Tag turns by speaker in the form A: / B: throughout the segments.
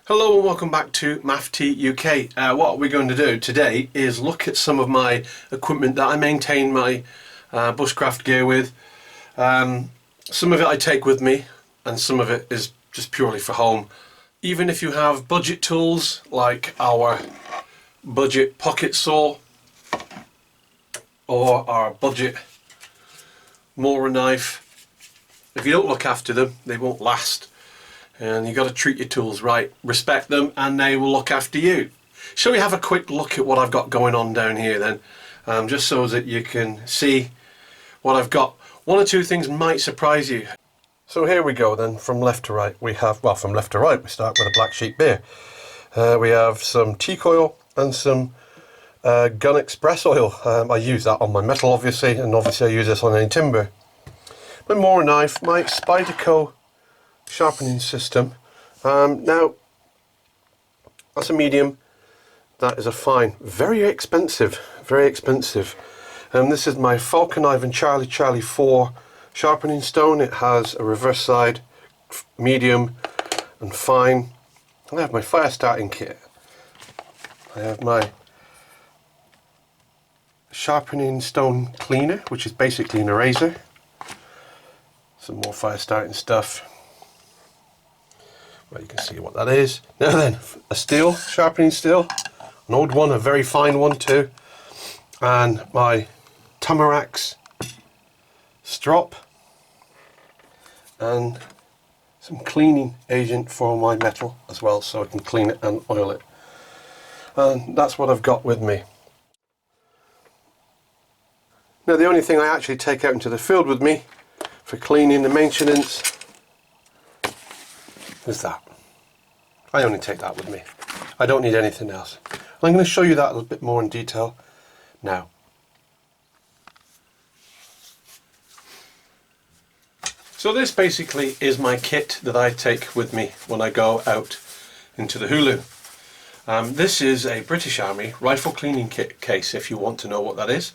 A: Hello and welcome back to MAFT UK. What we're going to do today is look at some of my equipment that I maintain my Bushcraft gear with. Some of it I take with me and some of it is just purely for home. Even if you have budget tools like our budget pocket saw or our budget molar knife, if you don't look after them they won't last. And you've got to treat your tools right, respect them, and they will look after you. Shall we have a quick look at what I've got going on down here then, just so that you can see what I've got. One or two things might surprise you. So here we go then, from left to right. We have, well, from left to right we start with a black sheep beer. We have some teak oil and some gun express oil. I use that on my metal obviously, and obviously I use this on any timber. My molar knife, my Spyderco sharpening system. Now that's a medium, that is a fine, very expensive, very expensive. This is my Falcon Ivan Charlie 4 sharpening stone. It has a reverse side, medium and fine. I have my fire starting kit. I have my sharpening stone cleaner, which is basically an eraser. Some more fire starting stuff. Well, you can see what that is. Now then, a steel, sharpening steel, an old one, a very fine one too, and my Tamarax strop, and some cleaning agent for my metal as well, so I can clean it and oil it. And that's what I've got with me. Now the only thing I actually take out into the field with me for cleaning and maintenance is that. I only take that with me. I don't need anything else. I'm going to show you that a little bit more in detail now. So this basically is my kit that I take with me when I go out into the hulu. This is a British Army rifle cleaning kit case, if you want to know what that is.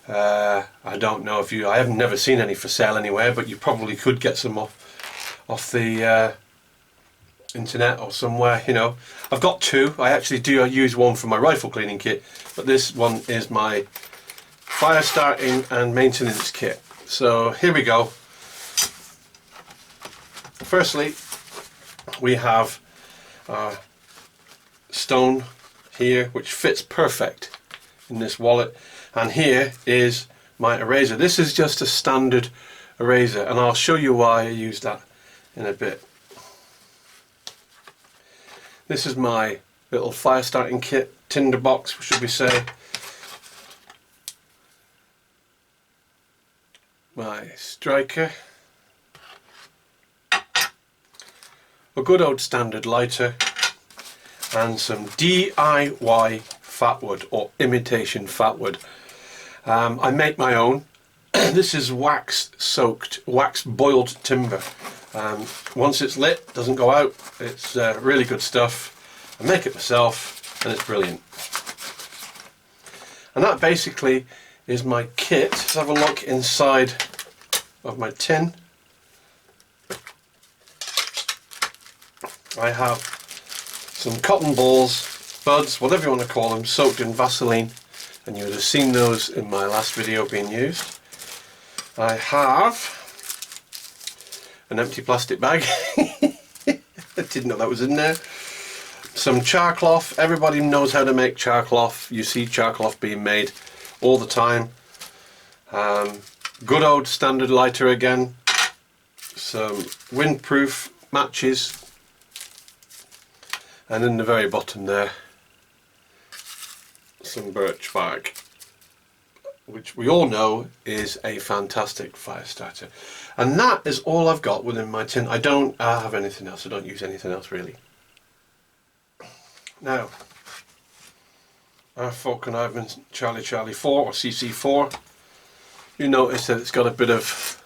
A: I don't know if you, I have never seen any for sale anywhere, but you probably could get some off the internet or somewhere, you know. I've got two. I actually do use one for my rifle cleaning kit, but this one is my fire starting and maintenance kit. So here we go. Firstly, we have our stone here, which fits perfect in this wallet, and here is my eraser. This is just a standard eraser, and I'll show you why I use that in a bit. This is my little fire starting kit, tinderbox should we say. My striker, a good old standard lighter, and some DIY fatwood or imitation fatwood. I make my own. This is wax soaked, wax boiled timber. Once it's lit, it doesn't go out. It's really good stuff. I make it myself and it's brilliant. And that basically is my kit. Let's have a look inside of my tin. I have some cotton balls, buds, whatever you want to call them, soaked in Vaseline, and you would have seen those in my last video being used. I have an empty plastic bag. I didn't know that was in there. Some char cloth. Everybody knows how to make char cloth. You see char cloth being made all the time. Good old standard lighter again. Some windproof matches. And in the very bottom there, some birch bark, which we all know is a fantastic fire starter. And that is all I've got within my tin. I don't have anything else. I don't use anything else really. Now, our Falcon Ivan Charlie 4 or CC4, you notice that it's got a bit of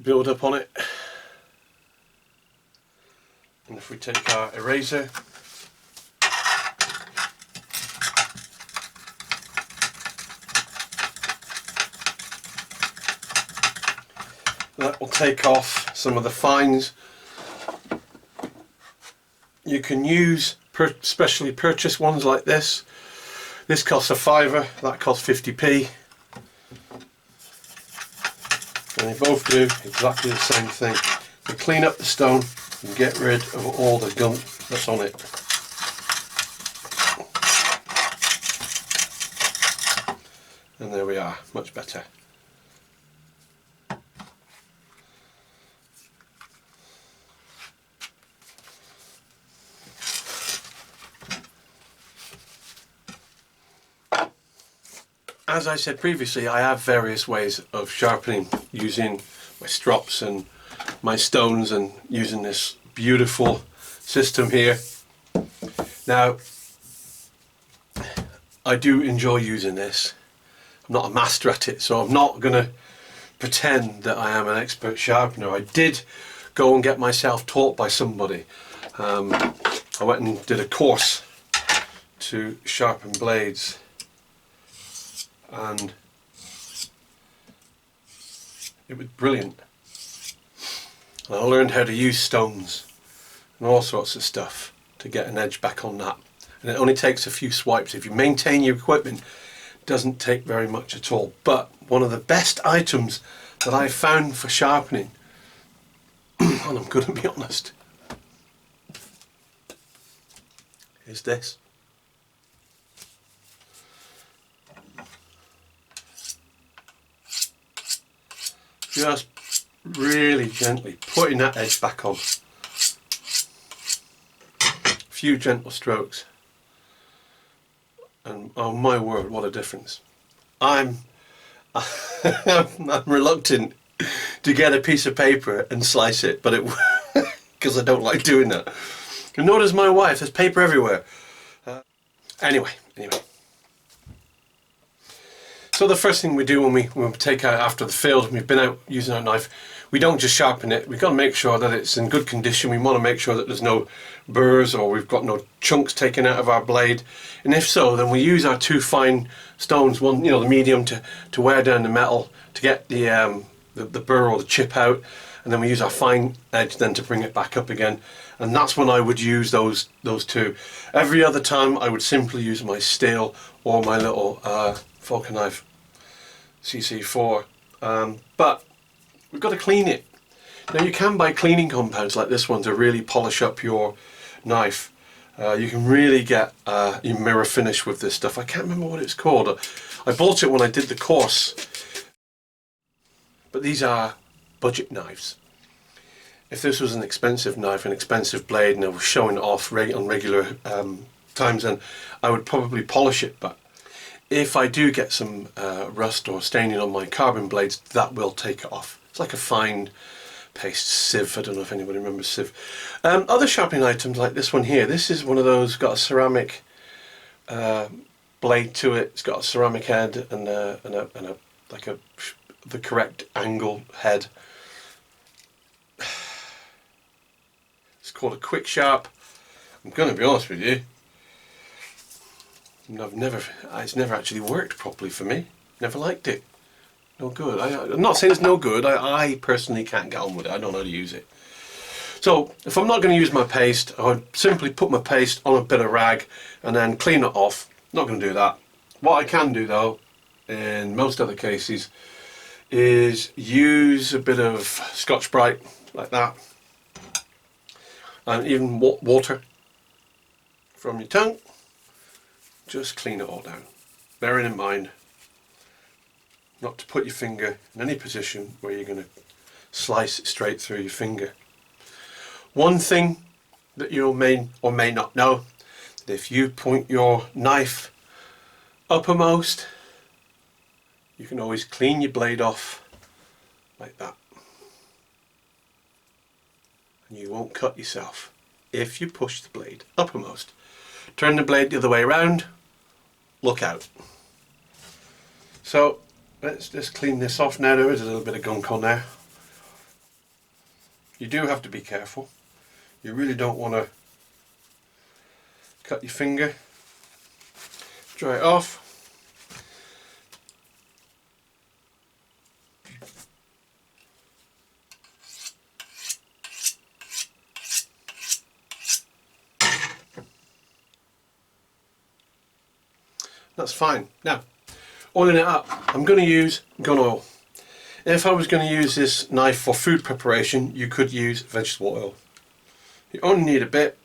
A: build up on it. And if we take our eraser, that will take off some of the fines you can use specially purchased ones like this. This costs a fiver, that costs 50p. And they both do exactly the same thing. They clean up the stone and get rid of all the gunk that's on it. And there we are, much better. As I said previously, I have various ways of sharpening using my strops and my stones and using this beautiful system here. Now, I do enjoy using this. I'm not a master at it, so I'm not going to pretend that I am an expert sharpener. I did go and get myself taught by somebody. I went and did a course to sharpen blades, and it was brilliant. And I learned how to use stones and all sorts of stuff to get an edge back on that. And it only takes a few swipes. If you maintain your equipment, it doesn't take very much at all. But one of the best items that I found for sharpening, and I'm going to be honest, is this. Just really gently putting that edge back on. A few gentle strokes, and oh my word, what a difference. I'm reluctant to get a piece of paper and slice it, but it because I don't like doing that. And nor does my wife. There's paper everywhere. Anyway. So the first thing we do when we take out after the field, we've been out using our knife, we don't just sharpen it. We've got to make sure that it's in good condition. We want to make sure that there's no burrs or we've got no chunks taken out of our blade. And if so, then we use our two fine stones, one, the medium to wear down the metal to get the burr or the chip out, and then we use our fine edge then to bring it back up again. And that's when I would use those two. Every other time I would simply use my steel or my little Falcon knife CC4, but we've got to clean it. Now you can buy cleaning compounds like this one to really polish up your knife. You can really get your mirror finish with this stuff. I can't remember what it's called. I bought it when I did the course, but these are budget knives. If this was an expensive knife, an expensive blade, and I was showing it off on regular times, then I would probably polish it. But if I do get some rust or staining on my carbon blades, that will take it off. It's like a fine paste sieve. I don't know if anybody remembers sieve. Other sharpening items like this one here. This is one of those, got a ceramic blade to it. It's got a ceramic head and the correct angle head. It's called a quick sharp. I'm going to be honest with you. It's never actually worked properly for me. Never liked it. No good. I'm not saying it's no good. I personally can't get on with it. I don't know how to use it. So if I'm not going to use my paste, I would simply put my paste on a bit of rag and then clean it off. Not going to do that. What I can do though, in most other cases, is use a bit of Scotch-Brite like that, and even water from your tongue. Just clean it all down, bearing in mind not to put your finger in any position where you're going to slice it straight through your finger. One thing that you may or may not know, that if you point your knife uppermost, you can always clean your blade off like that, and you won't cut yourself if you push the blade uppermost. Turn the blade the other way around, look out. So let's just clean this off now. There is a little bit of gunk on there. You do have to be careful. You really don't want to cut your finger. Dry it off. That's fine. Now, oiling it up, I'm going to use gun oil. If I was going to use this knife for food preparation, you could use vegetable oil. You only need a bit.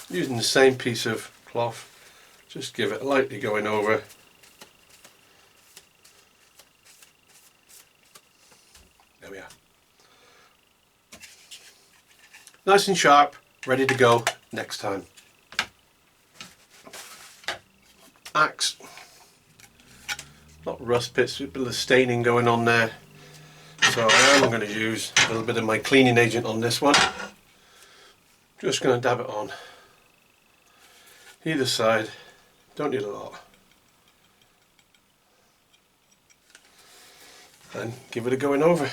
A: Using the same piece of cloth, just give it lightly going over. There we are. Nice and sharp, ready to go next time. Axe. Not rust bits, a bit of staining going on there. So I am going to use a little bit of my cleaning agent on this one. Just going to dab it on. Either side, don't need a lot. And give it a going over.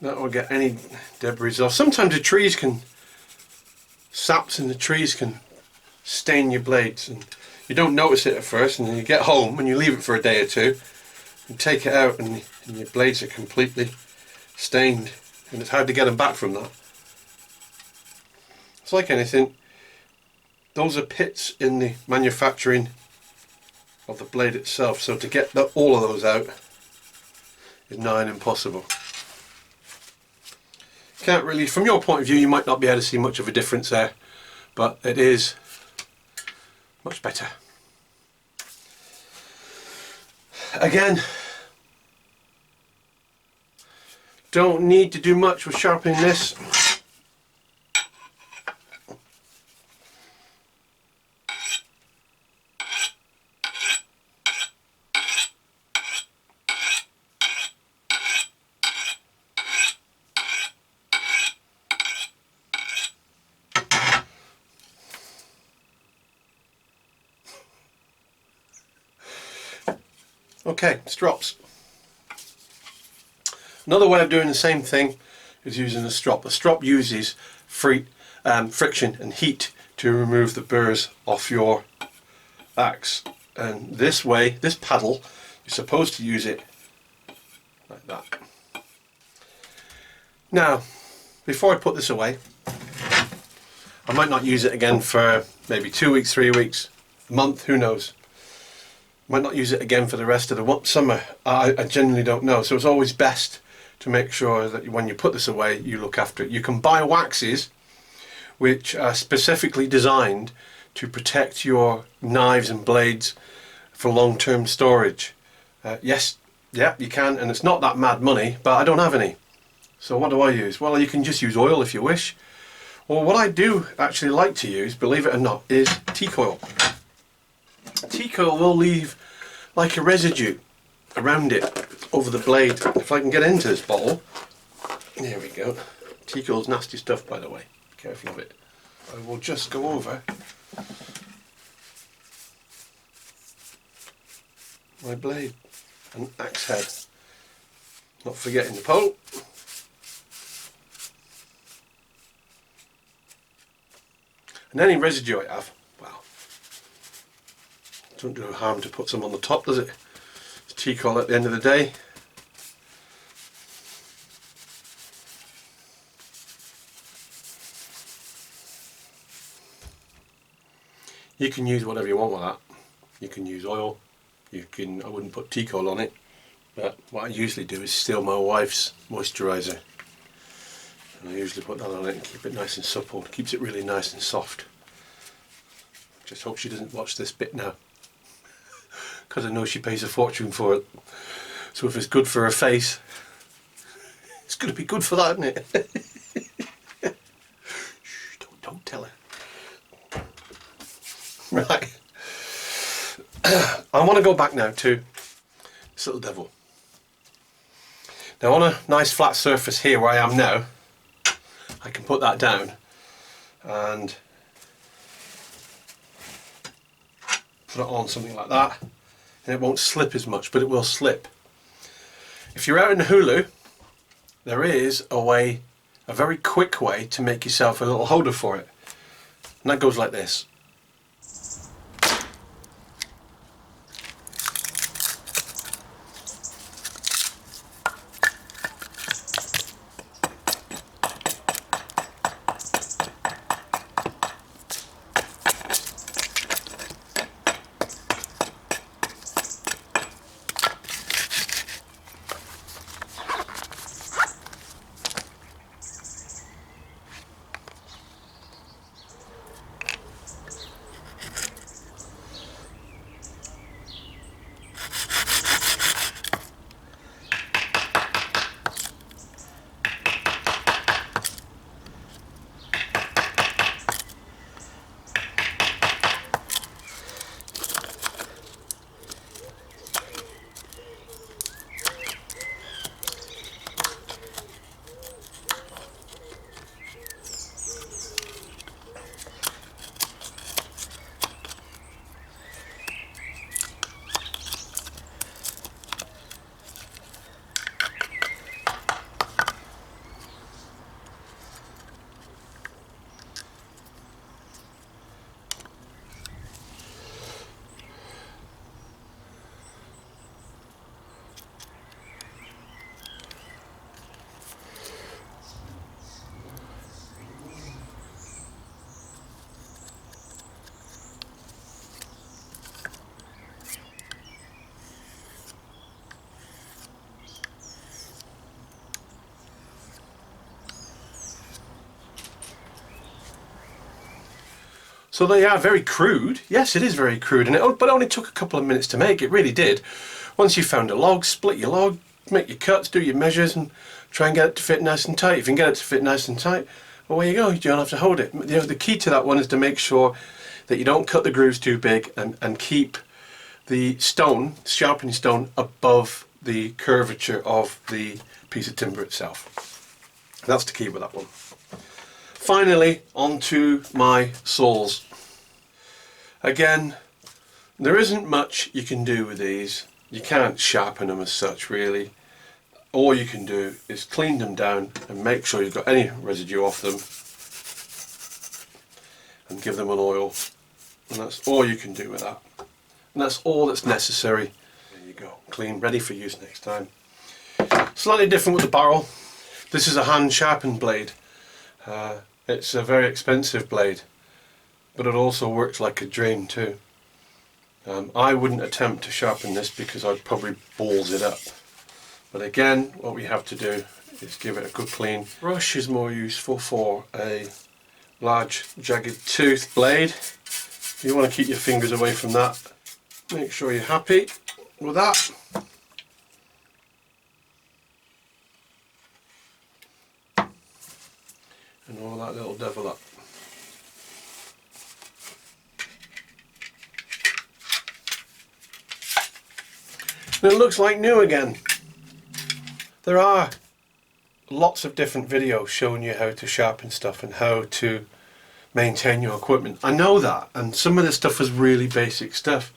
A: That will get any debris off. Sometimes the trees can, saps in the trees can stain your blades, and you don't notice it at first, and then you get home and you leave it for a day or two and take it out and your blades are completely stained, and it's hard to get them back from that. It's like anything. Those are pits in the manufacturing of the blade itself, so to get all of those out is nigh impossible. Can't really, from your point of view, you might not be able to see much of a difference there, but it is much better. Again, don't need to do much with sharpening this. Okay, strops. Another way of doing the same thing is using a strop. A strop uses friction and heat to remove the burrs off your axe. And this way, this paddle, you're supposed to use it like that. Now, before I put this away, I might not use it again for maybe 2 weeks, 3 weeks, a month, who knows. Might not use it again for the rest of the summer. I genuinely don't know. So it's always best to make sure that when you put this away, you look after it. You can buy waxes which are specifically designed to protect your knives and blades for long-term storage. Yes, yeah, you can, and it's not that mad money, but I don't have any. So what do I use? Well, you can just use oil if you wish. Or what I do actually like to use, believe it or not, is teak oil. Teak oil will leave like a residue around it over the blade. If I can get into this bottle, there we go. Teak oil's nasty stuff, by the way. Be careful of it. I will just go over my blade and axe head, not forgetting the pole. And any residue I have, well, don't do no harm to put some on the top, does it? It's teak oil at the end of the day. You can use whatever you want with that. You can use oil. You can. I wouldn't put teak oil on it, but what I usually do is steal my wife's moisturiser. And I usually put that on it and keep it nice and supple. It keeps it really nice and soft. Just hope she doesn't watch this bit now, because I know she pays a fortune for it. So if it's good for her face, it's going to be good for that, isn't it? Shh, don't tell her. Right. I want to go back now to this little devil. Now on a nice flat surface here where I am now, I can put that down and put it on something like that, and it won't slip as much, but it will slip. If you're out in the hulu, there is a way, a very quick way to make yourself a little holder for it, and that goes like this. So they are very crude. Yes, it is very crude, but it only took a couple of minutes to make. It really did. Once you found a log, split your log, make your cuts, do your measures, and try and get it to fit nice and tight. If you can get it to fit nice and tight, well, there you go. You don't have to hold it. You know, the key to that one is to make sure that you don't cut the grooves too big and keep the stone, sharpening stone, above the curvature of the piece of timber itself. That's the key with that one. Finally, onto my saws. Again, there isn't much you can do with these. You can't sharpen them as such, really. All you can do is clean them down and make sure you've got any residue off them and give them an oil. And that's all you can do with that. And that's all that's necessary. There you go, clean, ready for use next time. Slightly different with the barrel. This is a hand sharpened blade. It's a very expensive blade, but it also works like a drain too. I wouldn't attempt to sharpen this because I'd probably balls it up. But again, what we have to do is give it a good clean. Brush is more useful for a large jagged tooth blade. You want to keep your fingers away from that. Make sure you're happy with that. And all that little devil up. And it looks like new again. There are lots of different videos showing you how to sharpen stuff and how to maintain your equipment. I know that, and some of this stuff is really basic stuff.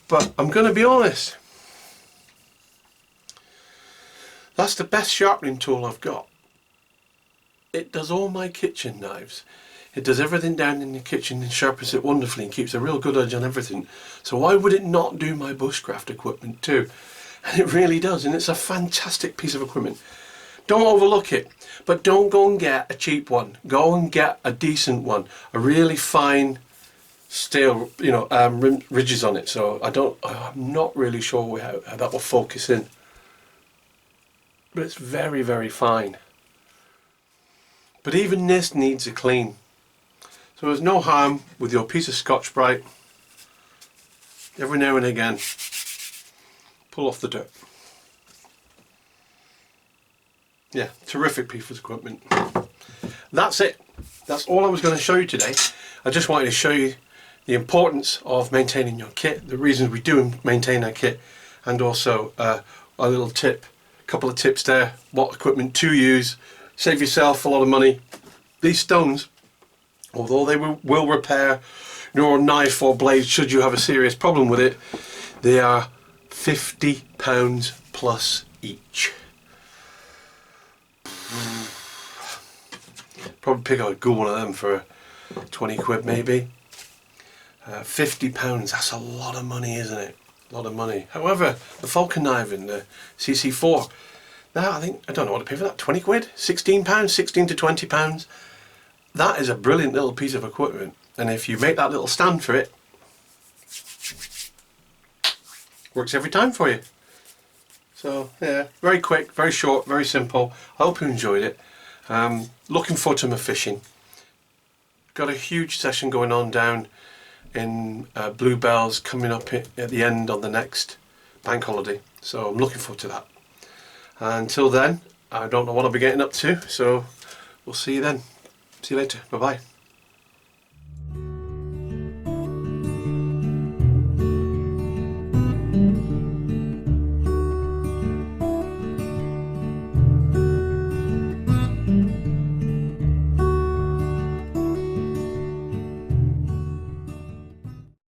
A: But I'm going to be honest. That's the best sharpening tool I've got. It does all my kitchen knives. It does everything down in the kitchen and sharpens it wonderfully and keeps a real good edge on everything. So why would it not do my bushcraft equipment too? And it really does, and it's a fantastic piece of equipment. Don't overlook it, but don't go and get a cheap one. Go and get a decent one, a really fine steel, ridges on it. So I'm not really sure how that will focus in, but it's very, very fine. But even this needs a clean. So there's no harm with your piece of Scotch-Brite. Every now and again, pull off the dirt. Yeah, terrific piece of equipment. That's it. That's all I was going to show you today. I just wanted to show you the importance of maintaining your kit, the reasons we do maintain our kit, and also a little tip, a couple of tips there, what equipment to use. Save yourself a lot of money. These stones, although they will repair your knife or blade should you have a serious problem with it, they are £50 plus each. Probably pick out a good one of them for 20 quid maybe. £50, that's a lot of money, isn't it? A lot of money. However, the Falcon knife in the CC4, that I don't know what to pay for that, 20 quid? £16, 16 to £20. That is a brilliant little piece of equipment. And if you make that little stand for it, works every time for you. So yeah, very quick, very short, very simple. I hope you enjoyed it. Looking forward to my fishing. Got a huge session going on down in Bluebells coming up at the end on the next bank holiday. So I'm looking forward to that. Until then, I don't know what I'll be getting up to, so we'll see you then. See you later. Bye bye.